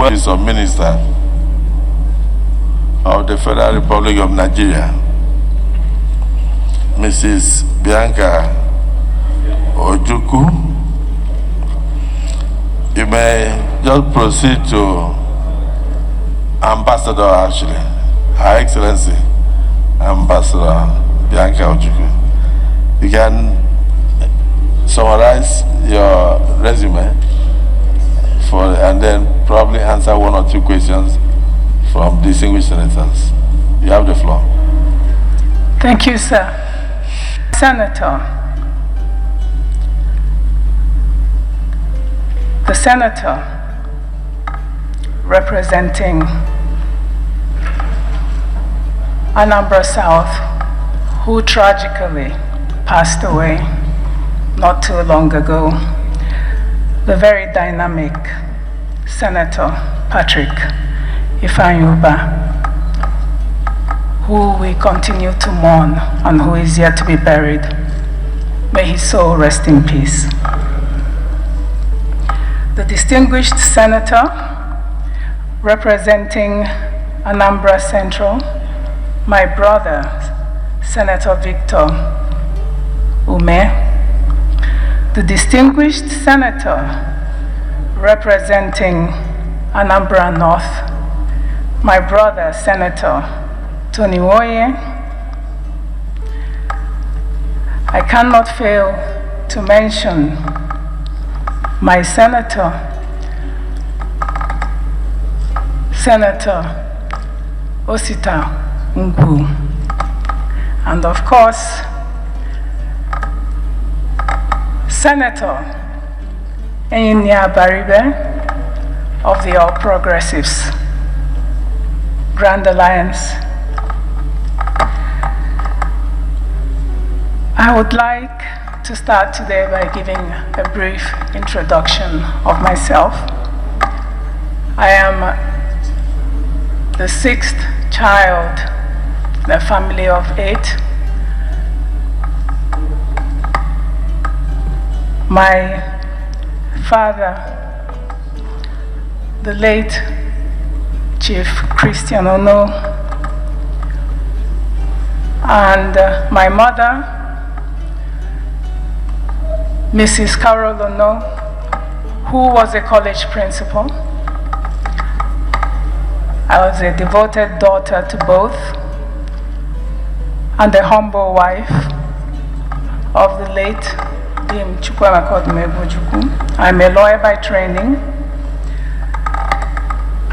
Office of Minister of the Federal Republic of Nigeria, Mrs. Bianca Ojukwu. You may just proceed to Ambassador, actually, Her Excellency, Ambassador Bianca Ojukwu. You can summarize your resume and then probably answer one or two questions from distinguished senators. You have the floor. Thank you, sir. Senator. The senator representing Anambra South, who tragically passed away not too long ago, the very dynamic Senator Patrick Ifeanyuba, who we continue to mourn and who is yet to be buried. May his soul rest in peace. The distinguished senator representing Anambra Central, my brother, Senator Victor Ume. The distinguished senator representing Anambra North, my brother, Senator Tony Woye. I cannot fail to mention my senator, Senator Osita Ngwu, and of course, Senator Enyinia Baribe of the All Progressives Grand Alliance. I would like to start today by giving a brief introduction of myself. I am the sixth child in a family of 8. My father, the late Chief Christian Ono, and my mother, Mrs. Carol Ono, who was a college principal. I was a devoted daughter to both and a humble wife of the late Dim Ojukwu. I'm a lawyer by training,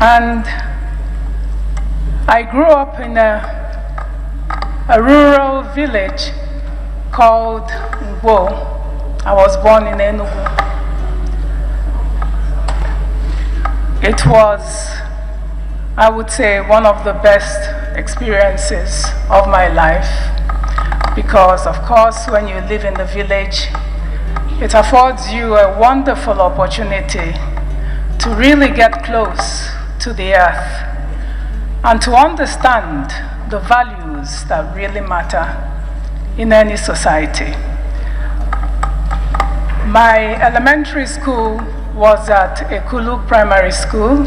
and I grew up in a rural village called Ngwo. I was born in Enugu. It was, I would say, one of the best experiences of my life because, of course, when you live in the village, it affords you a wonderful opportunity to really get close to the earth and to understand the values that really matter in any society. My elementary school was at Ekulu Primary School,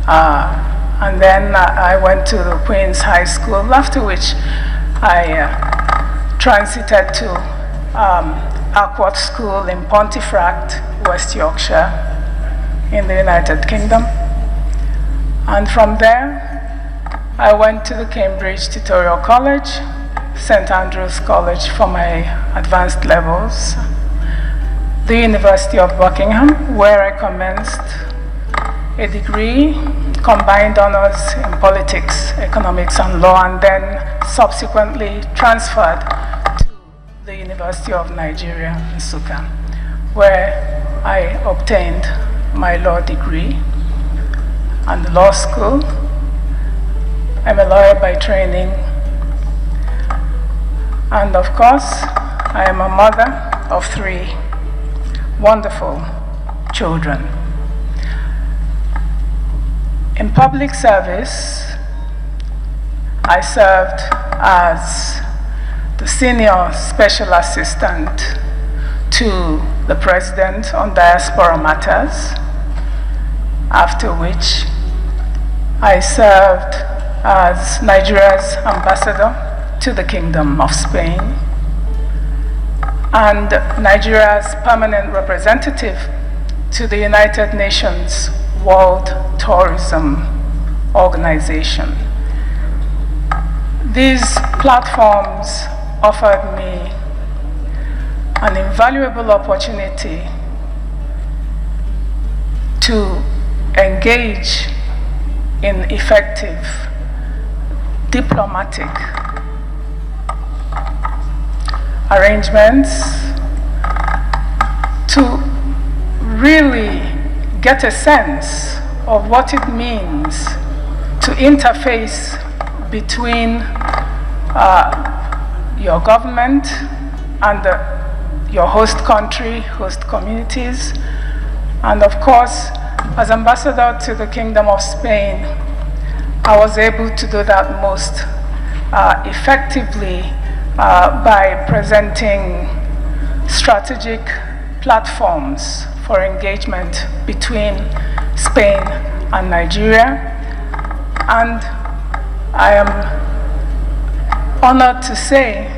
and then I went to the Queen's High School, after which I transited to Aquat School in Pontefract, West Yorkshire, in the United Kingdom. And from there, I went to the Cambridge Tutorial College, St. Andrew's College for my advanced levels, the University of Buckingham, where I commenced a degree, combined honors in politics, economics, and law, and then subsequently transferred to the University of Nigeria, Nsukka, where I obtained my law degree and law school. I'm a lawyer by training, and of course, I am a mother of 3 wonderful children. In public service, I served as the Senior Special Assistant to the President on Diaspora Matters after which I served as Nigeria's ambassador to the Kingdom of Spain and Nigeria's permanent representative to the United Nations World Tourism Organization. These platforms offered me an invaluable opportunity to engage in effective diplomatic arrangements to really get a sense of what it means to interface between your government and your host country, host communities. And of course, as ambassador to the Kingdom of Spain, I was able to do that most effectively by presenting strategic platforms for engagement between Spain and Nigeria. And I am honored to say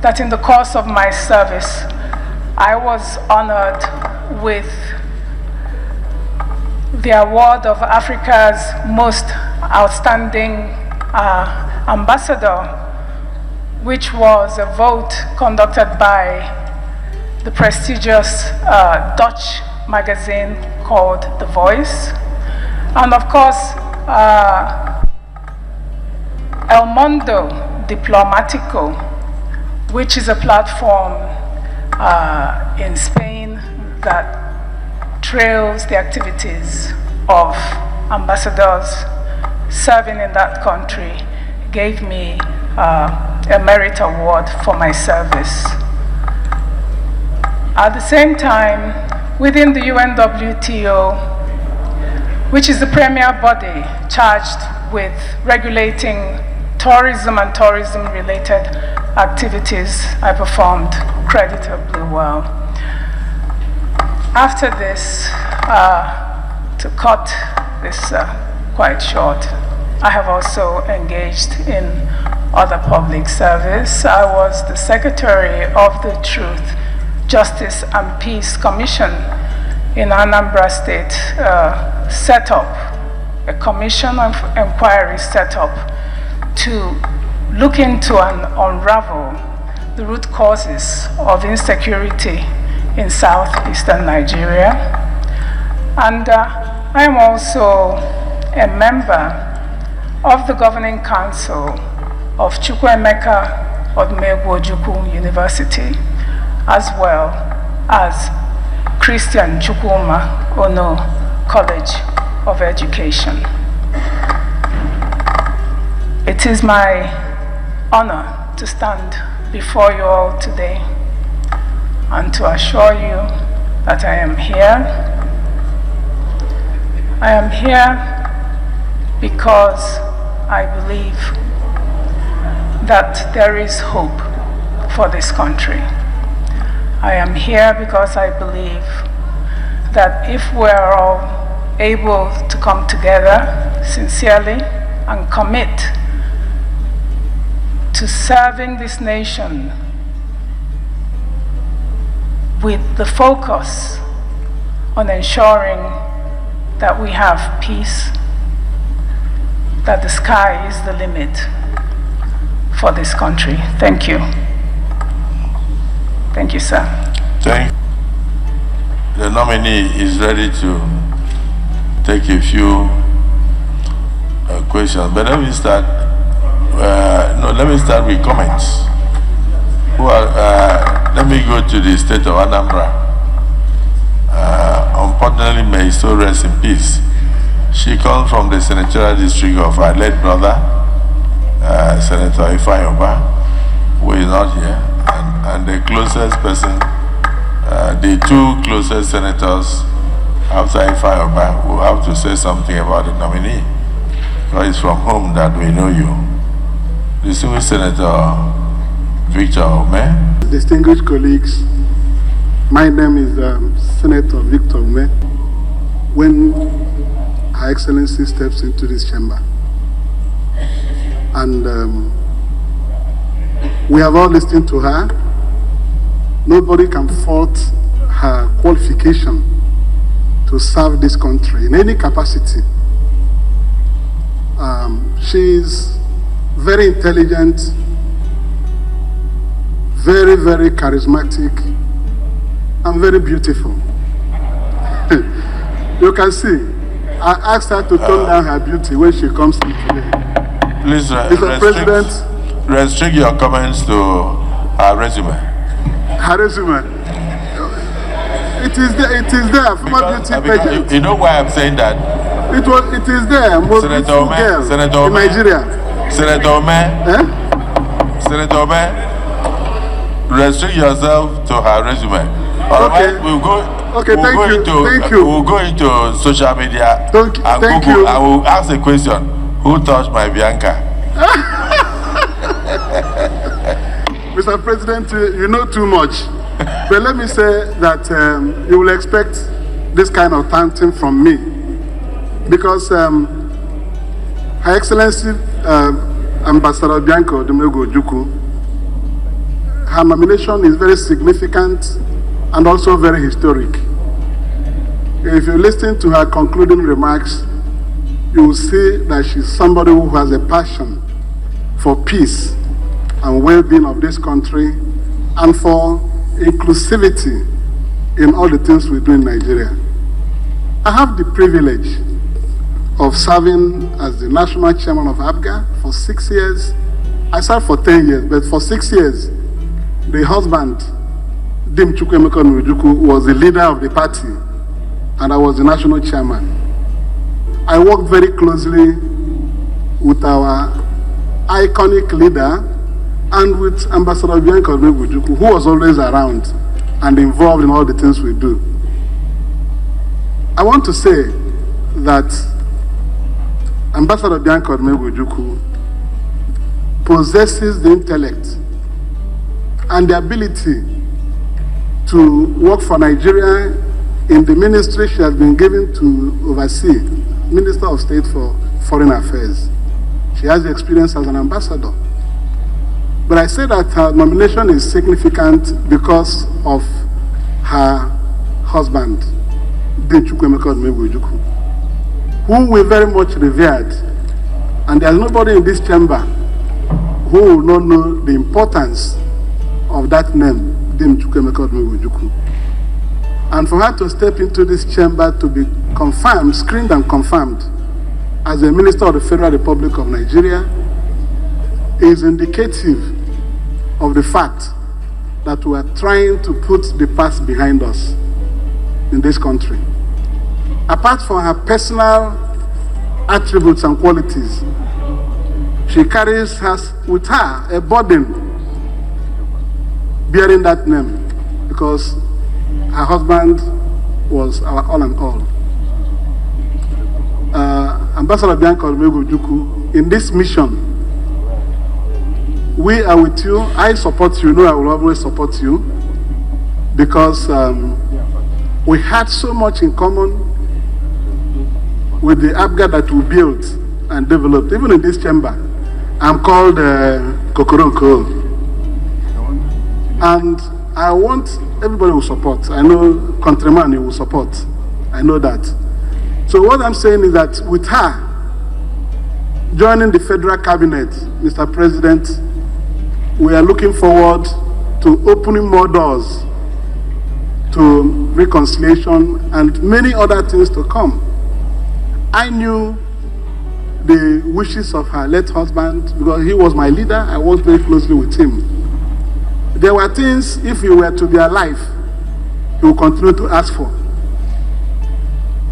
that in the course of my service, I was honored with the award of Africa's most outstanding ambassador, which was a vote conducted by the prestigious Dutch magazine called The Voice. And of course, El Mundo Diplomatico, which is a platform in Spain that trails the activities of ambassadors serving in that country, gave me a merit award for my service. At the same time, within the UNWTO, which is the premier body charged with regulating tourism and tourism-related activities, I performed creditably well. After this, to cut this quite short, I have also engaged in other public service. I was the secretary of the Truth, Justice and Peace Commission in Anambra State, set up a commission of inquiry set up to look into and unravel the root causes of insecurity in southeastern Nigeria. And I am also a member of the governing council of Chukwuemeka Ojukwu University, as well as Christian Chukwuma Ono College of Education. It is my honor to stand before you all today and to assure you that I am here. I am here because I believe that there is hope for this country. I am here because I believe that if we are all able to come together sincerely and commit to serving this nation with the focus on ensuring that we have peace, that the sky is the limit for this country. Thank you. Thank you, sir. Thank you. The nominee is ready to take a few questions, but let me start. Let me start with comments. Let me go to the state of Anambra. Unfortunately, may his soul rest in peace. She comes from the senatorial district of our late brother, Senator Ifeanyi, who is not here, and the closest person, the two closest senators after Ifeanyi will have to say something about the nominee, because it's from whom that we know you. Distinguished Senator Victor Ume. Distinguished colleagues, my name is Senator Victor Ume. when Her Excellency steps into this chamber. And we have all listened to her. Nobody can fault her qualification to serve this country in any capacity. She's very intelligent, very, very charismatic, and very beautiful. You can see, I asked her to tone down her beauty when she comes in today. Please, Mr. President, restrict your comments to her resume. Her resume. It is there, former beauty pageant. You know why I'm saying that? It is there, most beautiful girl in Nigeria. Senator Ome, restrict yourself to her resume. Otherwise, thank you. We'll go into social media Thank Google. you. I will ask a question. Who touched my Bianca? Mr. President, you know too much. But let me say that you will expect this kind of thanking from me. Because Her Excellency Ambassador Bianca Ojukwu, her nomination is very significant and also very historic. If you listen to her concluding remarks, you will see that she's somebody who has a passion for peace and well-being of this country and for inclusivity in all the things we do in Nigeria. I have the privilege of serving as the national chairman of ABGA for 6 years. I served for 10 years, but for 6 years, the husband, Dim Chukwuemeka Ojukwu, was the leader of the party, and I was the national chairman. I worked very closely with our iconic leader and with Ambassador Bianca Ojukwu, who was always around and involved in all the things we do. I want to say that Ambassador Bianca Ojukwu possesses the intellect and the ability to work for Nigeria in the ministry she has been given to oversee, Minister of State for Foreign Affairs. She has the experience as an ambassador. But I say that her nomination is significant because of her husband, Dim Chukwuemeka Ojukwu, whom we very much revered. And there's nobody in this chamber who will not know the importance of that name, Dim Chukwuemeka Ojukwu. And for her to step into this chamber to be confirmed, screened and confirmed as a Minister of the Federal Republic of Nigeria is indicative of the fact that we are trying to put the past behind us in this country. Apart from her personal attributes and qualities, she carries with her a burden bearing that name, because her husband was our all and all. Ambassador Bianca Ojukwu, in this mission, we are with you. I support you. You know I will always support you, because we had so much in common with the ABGA that we built and developed. Even in this chamber, I'm called Kokoronko. And I want everybody will support. I know countryman you will support. I know that. So what I'm saying is that with her joining the federal cabinet, Mr. President, we are looking forward to opening more doors to reconciliation and many other things to come. I knew the wishes of her late husband because he was my leader. I worked very closely with him. There were things, if he were to be alive, he would continue to ask for.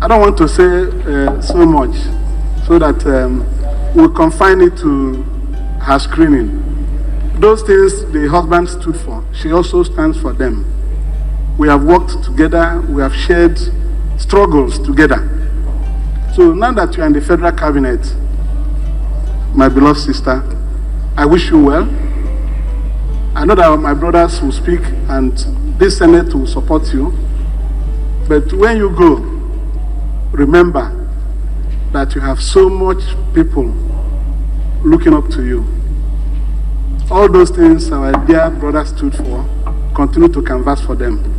I don't want to say so much so that we'll confine it to her screening. Those things the husband stood for, she also stands for them. We have worked together, we have shared struggles together. So now that you're in the federal cabinet, my beloved sister, I wish you well. I know that my brothers will speak and this Senate will support you. But when you go, remember that you have so much people looking up to you. All those things our dear brother stood for, continue to canvass for them.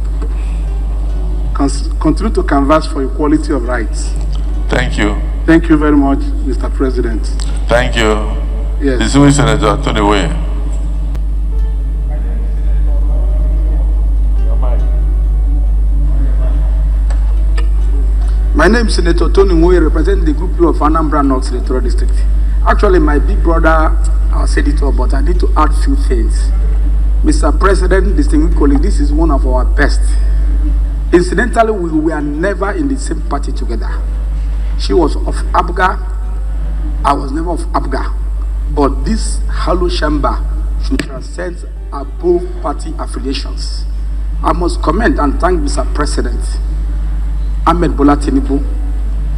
Continue to canvass for equality of rights. Thank you. Thank you very much, Mr. President. Thank you. Yes. Distinguished Senator Tony Way. My name is Senator Tony Moye, representing the group of Anambra North Senatorial District. Actually, my big brother said it all, but I need to add a few things. Mr. President, distinguished colleague, this is one of our best. Incidentally, we were never in the same party together. She was of ABGA, I was never of ABGA. But this hollow chamber should transcend above party affiliations. I must commend and thank Mr. President Ahmed Bola Tinubu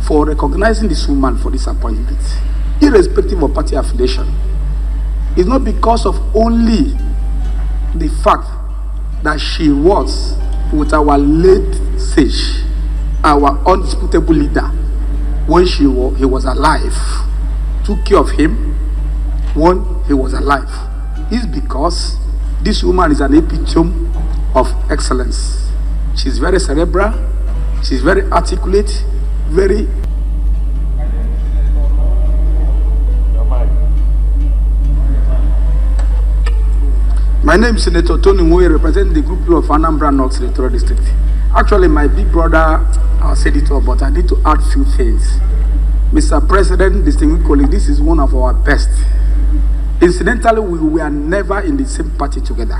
for recognizing this woman for this appointment, irrespective of party affiliation. It's not because of only the fact that she was with our late sage, our undisputable leader, when he was alive, took care of him when he was alive. It's because this woman is an epitome of excellence. She's very cerebral, she's very articulate, very... My name is Senator Tony Moye, representing the group of Anambra North Senatorial District. Actually, my big brother said it all, but I need to add a few things. Mr. President, distinguished colleague, this is one of our best. Incidentally, we were never in the same party together.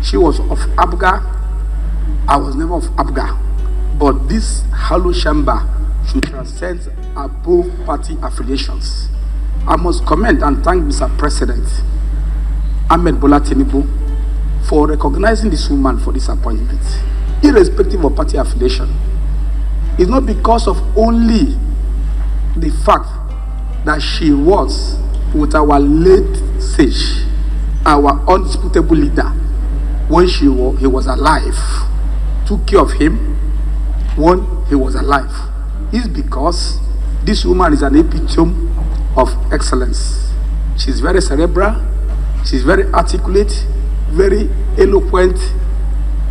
She was of ABGA, I was never of ABGA. But this hollow chamber should transcend above party affiliations. I must commend and thank Mr. President Ahmed Bola Tinubu for recognizing this woman for this appointment, irrespective of party affiliation. It's not because of only the fact that she was with our late sage, our undisputable leader, when he was alive, took care of him when he was alive. It's because this woman is an epitome of excellence. She's very cerebral, she's very articulate, very eloquent,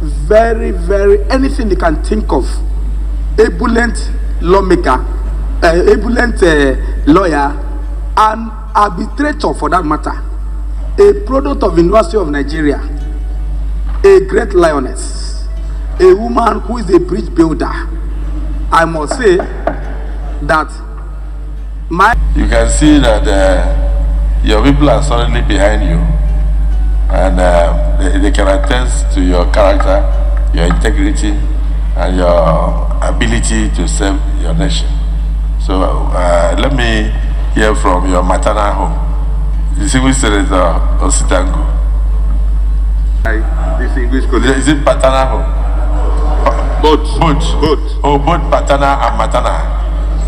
very, anything you can think of. Ebullient lawmaker, ebullient lawyer, and arbitrator for that matter. A product of University of Nigeria, a great lioness, a woman who is a bridge builder. I must say that you can see that your people are solidly behind you, and they can attest to your character, your integrity, and your ability to serve your nation. So let me hear from your maternal home, distinguished Senator Ositango. Distinguished colleagues. Is it paternal home? Both. Oh, both paternal and maternal.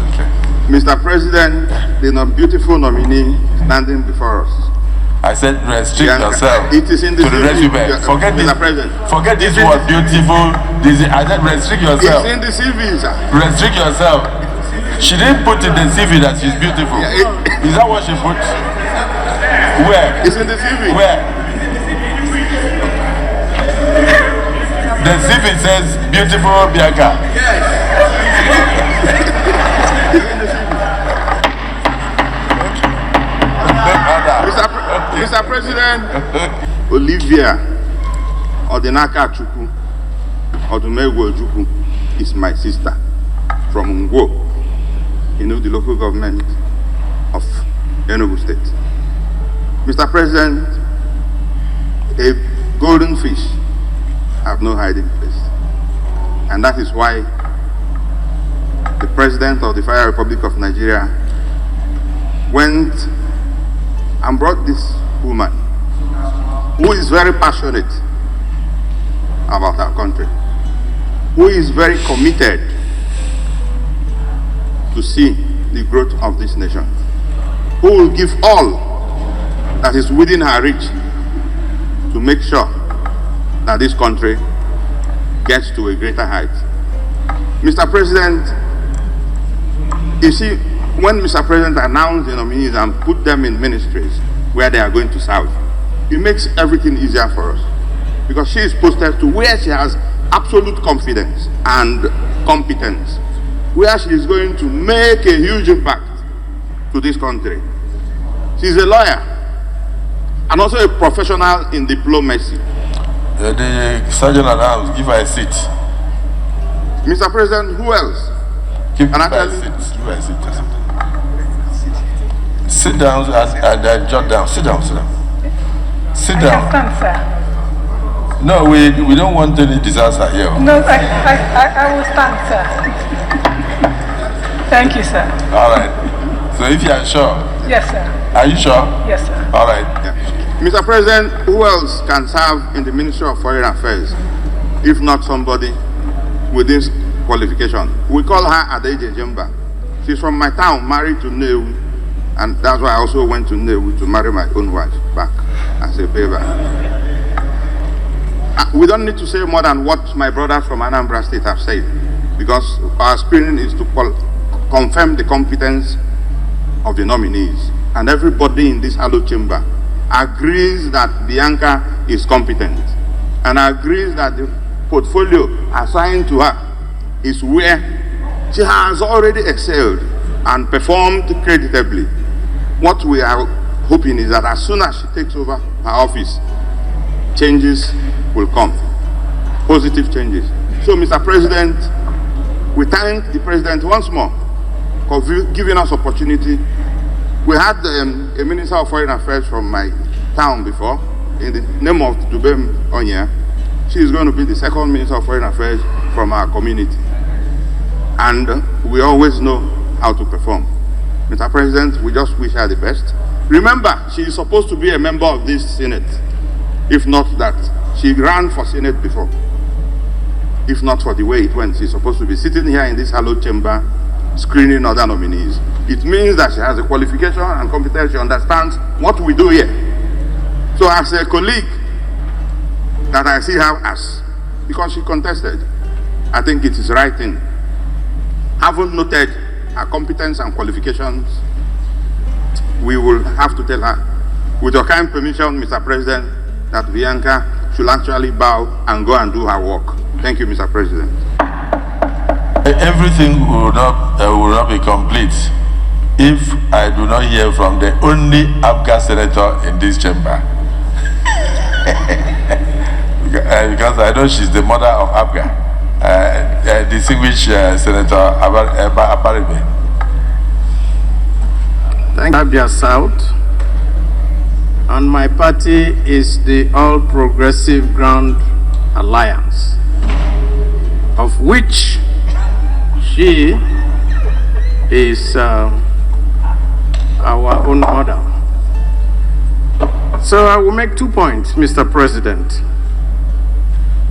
Okay. Mr. President, the beautiful nominee standing before us. I said restrict Bianca, yourself it is in the to the resume. Forget this. Mr. President. Forget this word beautiful. I said restrict yourself. It's in the CV, sir. Restrict yourself. She didn't put in the CV that she's beautiful. Is that what she put? Where? It's in the CV. Where? The CV says beautiful Bianca. Mr. President, Olivia Bianca Ojukwu, Ojukwu is my sister from Ngwo, the local government of Enugu State. Mr. President, a golden fish have no hiding place. And that is why the President of the Federal Republic of Nigeria went and brought this woman who is very passionate about our country, who is very committed to see the growth of this nation, who will give all that is within her reach to make sure that this country gets to a greater height. Mr. President, You see, when Mr. President announced the nominees and put them in ministries where they are going to serve, it makes everything easier for us. Because she is posted to where she has absolute confidence and competence, where she is going to make a huge impact to this country. She's a lawyer and also a professional in diplomacy. The Sergeant at Arms, give her a seat. Mr. President, who else? Give her a seat. Give her a seat. Sit down and jot down. Sit down, sit down. Sit I down. can stand, sir. No, we don't want any disaster here. No, I will stand, sir. Thank you, sir. All right. So if you are sure. Yes, sir. Are you sure? Yes, sir. All right. Yeah. Mr. President, who else can serve in the Ministry of Foreign Affairs, if not somebody with this qualification? We call her Adeje Jemba. She's from my town, married to Neu, and that's why I also went to Neu to marry my own wife back as a favor. We don't need to say more than what my brothers from Anambra State have said, because our screening is to confirm the competence of the nominees. And everybody in this hallowed chamber agrees that Bianca is competent and agrees that the portfolio assigned to her is where she has already excelled and performed creditably. What we are hoping is that as soon as she takes over her office, changes will come, positive changes. So, Mr. President, we thank the President once more for giving us opportunity. We had a Minister of Foreign Affairs from my town before, in the name of Dubem Onya. She is going to be the second Minister of Foreign Affairs from our community. And we always know how to perform. Mr. President, we just wish her the best. Remember, she is supposed to be a member of this Senate. If not that, she ran for Senate before. If not for the way it went, she's supposed to be sitting here in this hallowed chamber, screening other nominees. It means that she has a qualification and competence. She understands what we do here. So as a colleague that I see her as, because she contested, I think it is right thing. Having noted her competence and qualifications, we will have to tell her, with your kind permission, Mr. President, that Bianca should actually bow and go and do her work. Thank you, Mr. President. Everything will not be complete if I do not hear from the only APGA senator in this chamber. Because I know she's the mother of APGA, distinguished Senator Abaribe. Thank you, Abia South. And my party is the All Progressive Grand Alliance, of which she is our own mother. So I will make 2 points, Mr. President.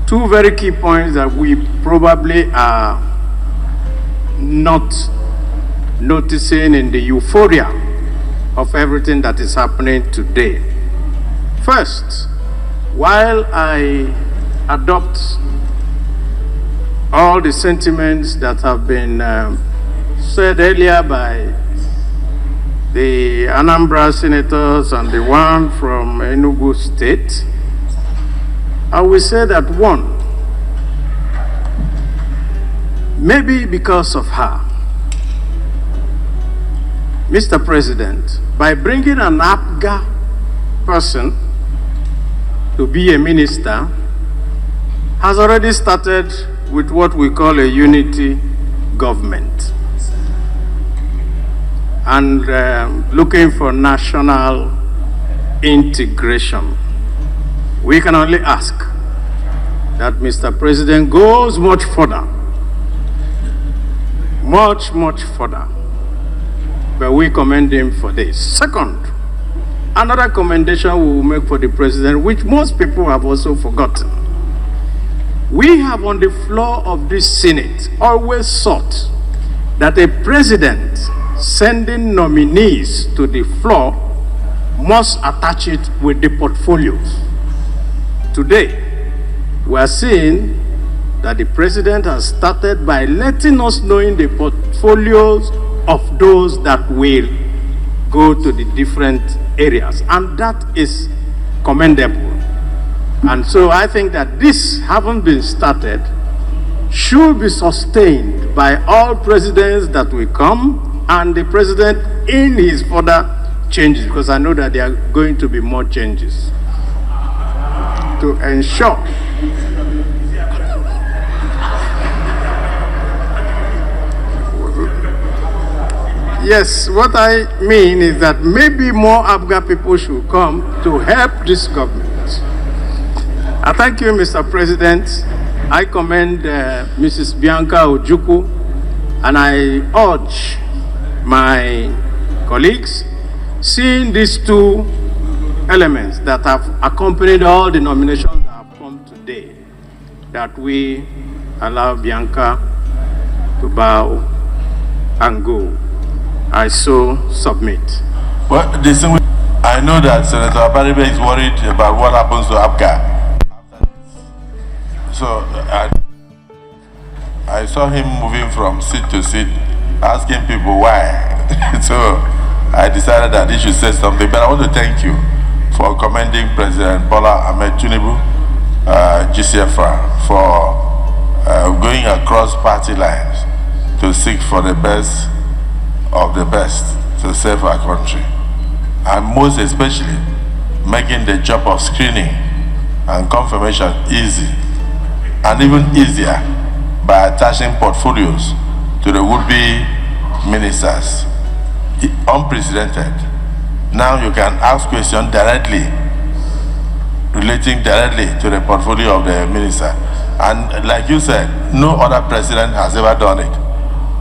2 very key points that we probably are not noticing in the euphoria of everything that is happening today. First, while I adopt all the sentiments that have been said earlier by the Anambra senators and the one from Enugu State, I will say that one, maybe because of her, Mr. President, by bringing an APGA person to be a minister, has already started with what we call a unity government and looking for national integration. We can only ask that Mr. President goes much further, much further. But we commend him for this. Second, another commendation we will make for the president, which most people have also forgotten. We have on the floor of this Senate always sought that a president sending nominees to the floor must attach it with the portfolios. Today, we are seeing that the president has started by letting us know in the portfolios of those that will go to the different areas, and that is commendable. And so I think that this, having been started, should be sustained by all presidents that will come and the president in his further changes, because I know that there are going to be more changes to ensure yes, what I mean is that maybe more Abga people should come to help this government. I thank you, Mr. President. I commend Mrs. Bianca Ojukwu, and I urge my colleagues, seeing these two elements that have accompanied all the nominations that have come today, that we allow Bianca to bow and go. I so submit. Well, I know that Senator Abaribe is worried about what happens to Abga. So I saw him moving from seat to seat, asking people why. So I decided that he should say something. But I want to thank you for commending President Bola Ahmed Tinubu, GCFR, for going across party lines to seek for the best of the best to save our country, and most especially making the job of screening and confirmation easy, and even easier by attaching portfolios to the would-be ministers. Unprecedented. Now you can ask questions directly, relating directly to the portfolio of the minister. And like you said, no other president has ever done it.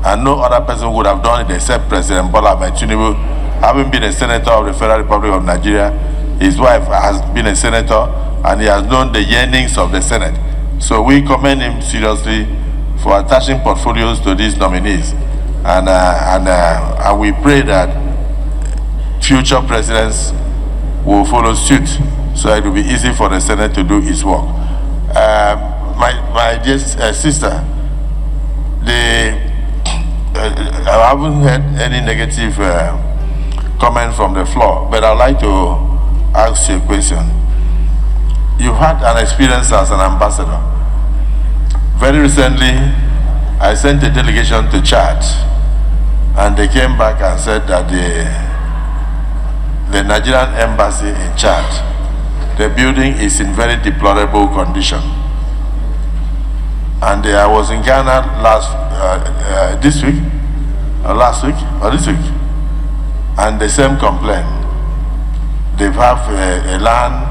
And no other person would have done it except President Bola Ahmed Tinubu, having been a senator of the Federal Republic of Nigeria. His wife has been a senator, and he has known the yearnings of the Senate. So we commend him seriously for attaching portfolios to these nominees, and we pray that future presidents will follow suit, so it will be easy for the Senate to do its work. My dear sister, I haven't heard any negative comment from the floor, but I'd like to ask you a question. You've had an experience as an ambassador. Very recently, I sent a delegation to Chad, and they came back and said that the Nigerian embassy in Chad, the building is in very deplorable condition. And I was in Ghana this week, and the same complaint. They have a land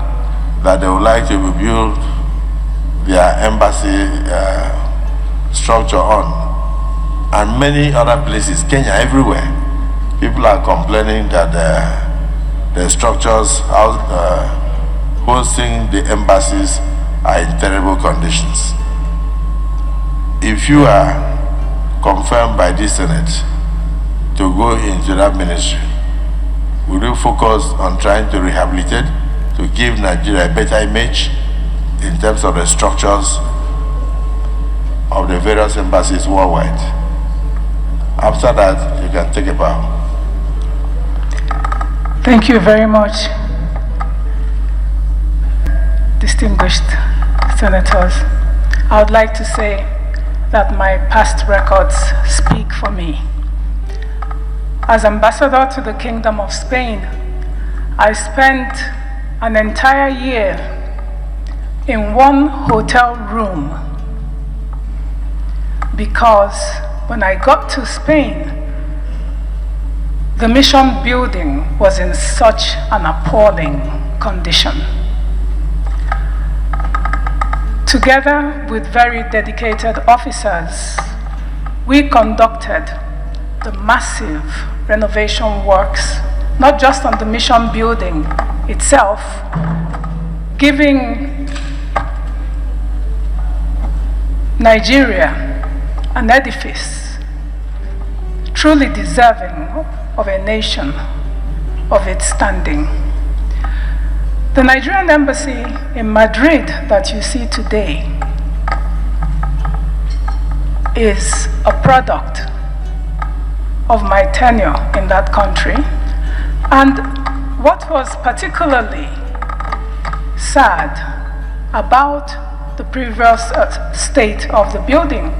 that they would like to build their embassy structure on, and many other places, Kenya, everywhere. People are complaining that the structures hosting the embassies are in terrible conditions. If you are confirmed by this Senate to go into that ministry, will you focus on trying to rehabilitate, to give Nigeria a better image in terms of the structures of the various embassies worldwide? After that, you can take a bow. Thank you very much, distinguished senators. I would like to say that my past records speak for me. As ambassador to the Kingdom of Spain, I spent an entire year in one hotel room, because when I got to Spain, the mission building was in such an appalling condition. Together with very dedicated officers, we conducted the massive renovation works, not just on the mission building itself, giving Nigeria an edifice truly deserving of a nation of its standing. The Nigerian embassy in Madrid that you see today is a product of my tenure in that country. And what was particularly sad about the previous state of the building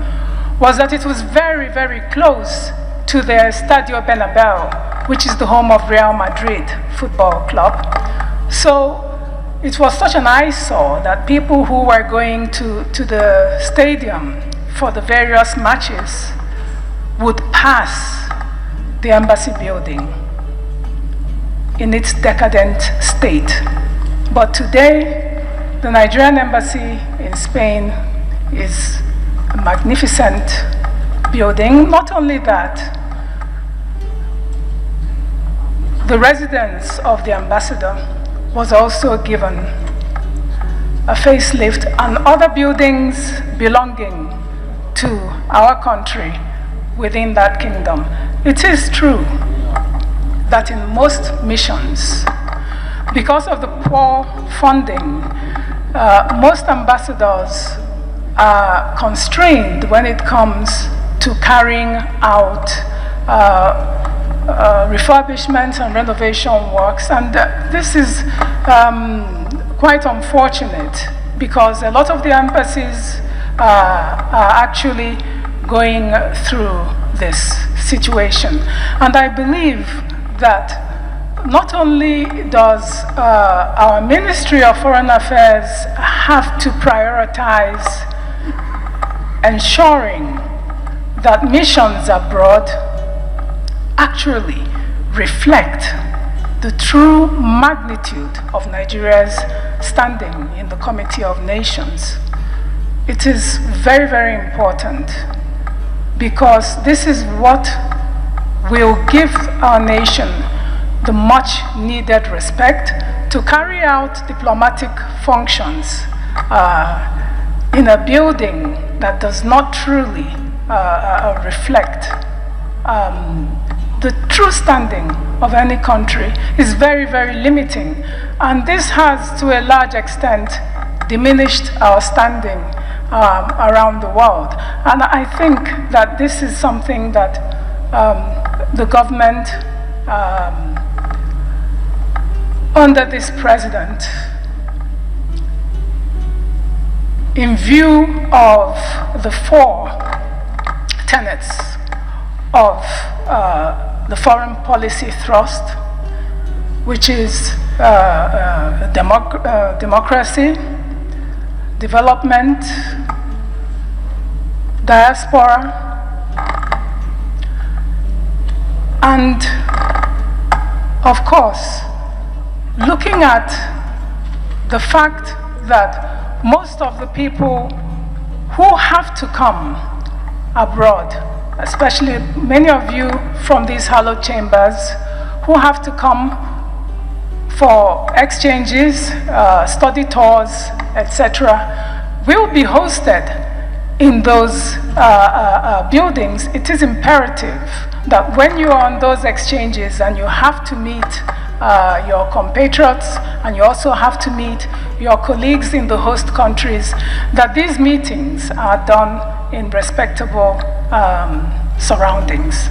was that it was very, very close to the Estadio Bernabeu, which is the home of Real Madrid Football Club. So it was such an eyesore that people who were going to the stadium for the various matches would pass the embassy building in its decadent state. But today, the Nigerian embassy in Spain is a magnificent building. Not only that, the residence of the ambassador was also given a facelift, and other buildings belonging to our country within that kingdom. It is true that in most missions, because of the poor funding, most ambassadors are constrained when it comes to carrying out refurbishment and renovation works, and this is quite unfortunate because a lot of the embassies are actually going through this situation. And I believe that not only does our Ministry of Foreign Affairs have to prioritize ensuring that missions abroad actually reflect the true magnitude of Nigeria's standing in the Committee of Nations. It is very, very important because this is what will give our nation the much needed respect to carry out diplomatic functions in a building that does not truly reflect the true standing of any country is very, very limiting. And this has, to a large extent, diminished our standing around the world. And I think that this is something that the government, under this president, in view of the 4 tenets of the foreign policy thrust, which is democracy, development, diaspora, and of course, looking at the fact that most of the people who have to come abroad, especially many of you from these hallowed chambers who have to come for exchanges, study tours, etc., will be hosted in those buildings. It is imperative that when you are on those exchanges and you have to meet your compatriots and you also have to meet your colleagues in the host countries, that these meetings are done in respectable surroundings.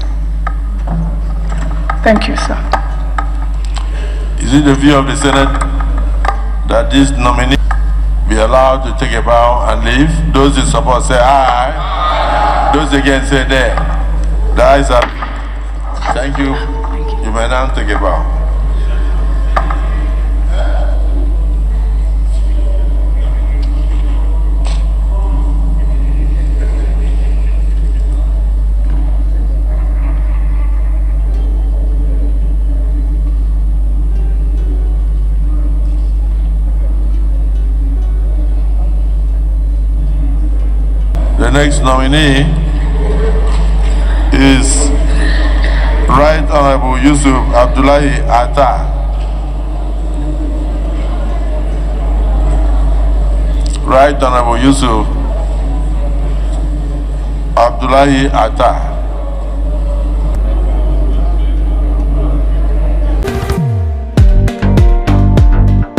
Thank you, sir. Is it the view of the Senate that this nominee be allowed to take a bow and leave? Those in support say aye. Those against say nay. The ayes are. Thank you. You may now take a bow. The next nominee is Right Honorable Yusuf Abdullahi Atta. Right Honorable Yusuf Abdullahi Atta.